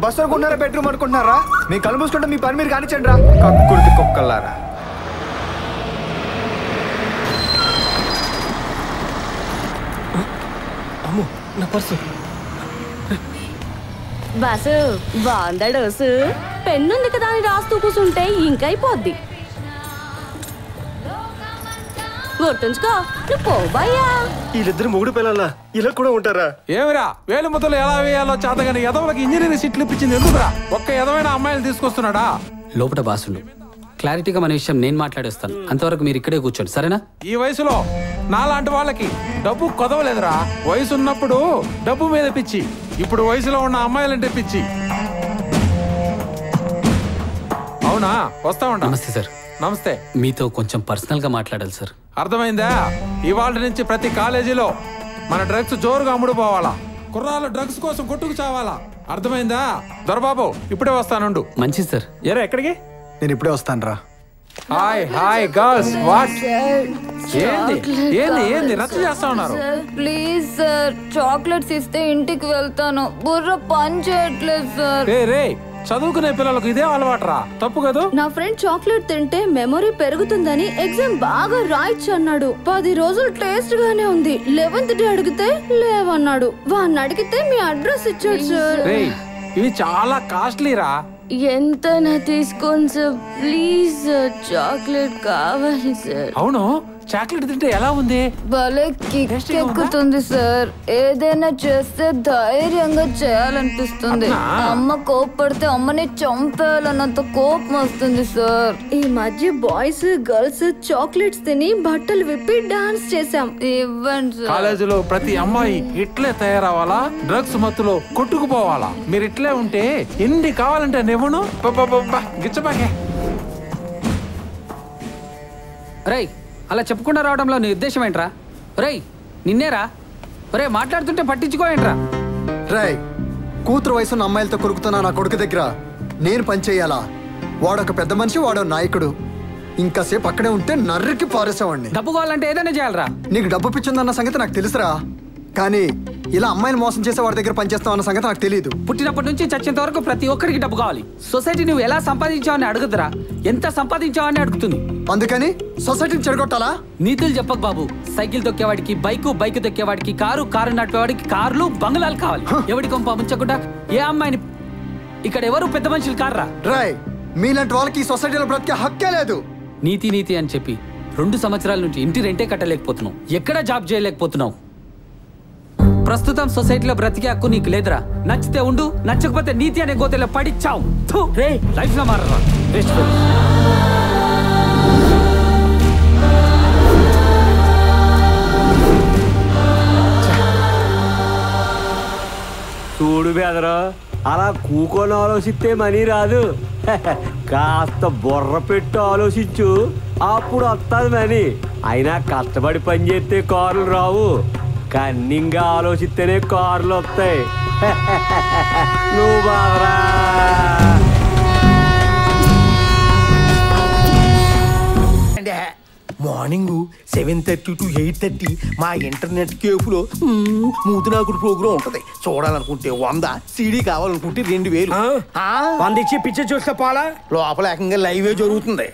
బస్సులో ఉన్నారా బెడ్రూమ్ అనుకుంటున్నారా? మీ కళ్ళు మూసుకుంటే మీ పని మీరు కానిచ్చండి రా కక్కుడికి కుక్కల్లారా. అమ్మో నా పర్సు. బాసు బాగుందా డోసు? పెన్నుంది కదా అని రాస్తూ కూర్చుంటే ఇంకైపోద్ది. గుర్తుంచుకో నువ్వు పోబాయ్యా. వీళ్ళిద్దరు మొగుడు పిల్లల ఇలా కూడా ఉంటారా? ఏమిరా వేలు ముద్దలు ఎలా వేయాలో చేతగాని ఎదవలకి ఇంజనీరింగ్ సీట్లు ఇప్పించింది ఎందుకురా? ఒక్క ఎదవైన అమ్మాయిలు తీసుకొస్తున్నాడా? లోపల బాసుండు క్లారిటీగా మన విషయం నేను మాట్లాడేస్తాను. అంతవరకు మీరు ఇక్కడే కూర్చోండి సరేనా? ఈ వయసులో నాలాంటి వాళ్ళకి డబ్బు కొదవలేదురా. వయసు ఉన్నప్పుడు డబ్బు మీద పిచ్చి, ఇప్పుడు వయసులో ఉన్న అమ్మాయిలంటే పిచ్చి. అవునా? వస్తా ఉంటా. నమస్తే సార్. నమస్తే. మీతో కొంచెం పర్సనల్ గా మాట్లాడాలి సార్. అర్థమైందా? ఇవాళ నుంచి ప్రతి కాలేజీలో మన డ్రగ్స్ జోరుగా అమ్ముడు పోవాలా. కుర్రాళ్ళు డ్రగ్స్ కోసం కొట్టుకు చావాలా. అర్థమైందా? దొరబాబు ఇప్పుడే వస్తానుండు. మంచిది సార్. ఎరా ఎక్కడికి? నేను ఇప్పుడే వస్తాను రా. Hi hi girls. వాట్ ఏంది ఏంది ఏంది రచ్చ చేస్తా ఉన్నారు? ప్లీజ్ సార్ చాక్లెట్స్ ఇస్తే ఇంటికి వెళ్తాను. బుర్ర పని చేయట్లేదు సార్. రే చదువుకునే పిల్లలకు ఇదే అలవాటురా. తప్పు కదా? నా ఫ్రెండ్ చాక్లెట్ తింటే మెమొరీ పెరుగుతుందని ఎగ్జామ్ బాగా రాయొచ్చు అన్నాడు. 10 రోజులు టేస్ట్ గానే ఉంది. 11th డే అడిగితే లేవన్నాడు. వాడిని అడిగితే మీ అడ్రస్ ఇచ్చాడు సార్. ఇవి చాలా కాస్ట్లీరా. ఎంతైనా తీసుకోండి సార్ ప్లీజ్ సార్. చాక్లెట్ కావాలి సార్. అవును చాక్లెట్ తింటే ఎలా ఉంది? భలే కిక్ ఎక్కుతుంది సార్. ఏదైనా చేస్తే ధైర్యంగా చేయాలనిపిస్తుంది. అమ్మ కోపడితే అమ్మని చంపేయాలన్నంత కోపం వస్తుంది సార్. ఈ మధ్య బాయ్స్ గర్ల్స్ చాక్లెట్స్ తిని బట్టలు విప్పి డాన్స్ చేసాం. ఇవ్వండి సార్. కాలేజీలో ప్రతి అమ్మాయి ఇట్లే తయారవ్వాలా? డ్రగ్స్ మత్తులో కొట్టుకుపోవాలా? మీరు ఇట్లే ఉంటే ఎన్ని కావాలంటే నివ్వను. గిచ్చబాకే. రేయ్ అలా చెప్పకుండా రావడంలో నీ ఉద్దేశం ఏంట్రా? రేయ్ నిన్నేరా? రే మాట్లాడుతుంటే పట్టించుకోవేంట్రా? రేయ్ కూతురు వయసున్న అమ్మాయిలతో కొరుకుతున్నా నా కొడుకు దగ్గర నేను పని చేయాలా? వాడొక పెద్ద మనిషి, వాడో నాయకుడు. ఇంకాసేపు అక్కడే ఉంటే నర్రికి పారేసేవాడిని. డబ్బు కావాలంటే ఏదైనా చేయాలరా. నీకు డబ్బు పిచ్చిందన్న సంగతి నాకు తెలుసురా, కానీ ఇలా అమ్మాయిని మోసం చేసే వాడి దగ్గర పనిచేస్తావు అన్న సంగతి నాకు తెలియదు. పుట్టినప్పటి నుంచి చచ్చేంత వరకు ప్రతి ఒక్కరికి డబ్బు కావాలి. సొసైటీ నువ్వు ఎలా సంపాదించావని అడుగుతురా, ఎంత సంపాదించావని అడుగుతుంది. అందుకని సొసైటీని చెడగొట్టాలా? నీతులు చెప్పకు బాబు. సైకిల్ తొక్కేవాడికి బైకు, బైక్ తొక్కేవాడికి కారు, కారు నడిపేవాడికి కార్లు, బంగ్లాలు కావాలి. ఎవడి కొంప ముంచకుండా ఏ అమ్మాయిని. ఇక్కడ ఎవరు పెద్ద మనుషులు కార్రా. రాయ్ మీలాంటి వాళ్ళకి ఈ సొసైటీలో బ్రతికే హక్కే లేదు. నీతి నీతి అని చెప్పి 2 సంవత్సరాల నుంచి ఇంటి రెంటే కట్టలేకపోతున్నావు. ఎక్కడ జాబ్ చేయలేకపోతున్నావు. ప్రస్తుతం సొసైటీలో బ్రతికే హక్కు నీకు లేదురా. నచ్చితే ఉండు, నచ్చకపోతే నీతి అనే గోతలో పడిచ్చావు. రే లైఫ్ లో మారరా. చూడు బెదరా, అలా కూకొని ఆలోచిస్తే మనీ రాదు. కాస్త బుర్ర పెట్టి ఆలోచించు, అప్పుడు వస్తుంది మనీ. అయినా కష్టపడి పని చేస్తే కార్లు రావు, కన్నింగా ఆలోచిస్తేనే కార్లు వస్తాయి. నువ్వు బాదరా. మార్నింగ్ 7:30 to 8:30 మా ఇంటర్నెట్ కేఫ్లో మూతినాకుడు ప్రోగ్రాం ఉంటది. చూడాలనుకుంటే 100, CD కావాలనుకుంటే 2000. 100 ఇచ్చి పిక్చర్ చూస్తే పోలా. లోపల ఏకంగా లైవే జరుగుతుంది.